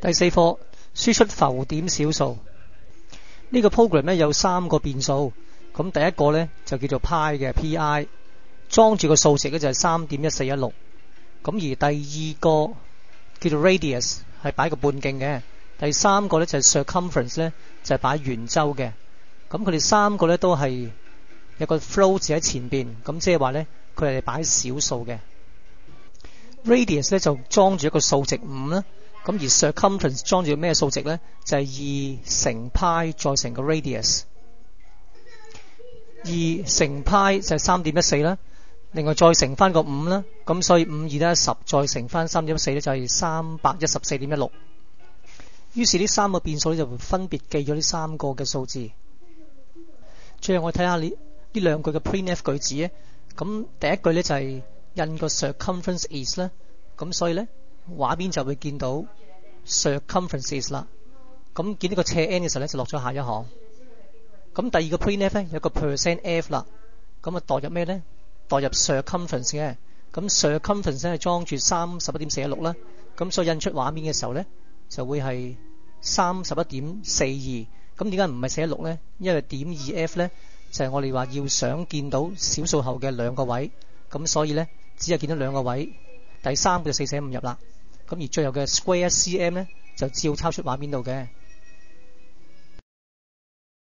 第4課輸出浮點小數。呢個 program 咧有3個變數，咁第一個咧就叫做 pi 嘅 pi， 裝住個數值咧就係 3.1416， 咁而第二個叫做 radius 係擺個半徑嘅，第三個咧就係 circumference 咧就係擺圓周嘅。咁佢哋3個咧都係有個 float 字喺前邊，咁即係話咧佢係擺小數嘅。radius 咧就裝住一個數值5啦，咁而 circumference 裝住咩數值咧就係2乘 pi 再乘個 radius， 2乘 pi 就係 3.14 啦，另外再乘翻個5啦，咁所以5 2得10，再乘翻 3.14 咧就係 314.16。於是呢3個變數咧就會分別記咗呢3個嘅數字。最後我睇下呢兩句嘅 printf 句子咧，咁第一句咧就係印個 circumference is 啦，咁所以咧畫面就會見到 circumference is 啦。咁見呢個斜 n 嘅時候咧就落咗下一行。咁第二個 printf 咧有個 %f 啦，咁啊代入咩咧？代入 circumference 嘅。咁 circumference 係裝住 31.416 啦，咁所以印出畫面嘅時候咧就會係 31.42。咁點解唔係416咧？因為點 2f 咧就係我哋話要想見到小數後嘅兩個位，咁所以咧只係見到兩個位，第三個就4捨5入啦。咁而最後嘅 square cm 咧就照抄出畫面度嘅。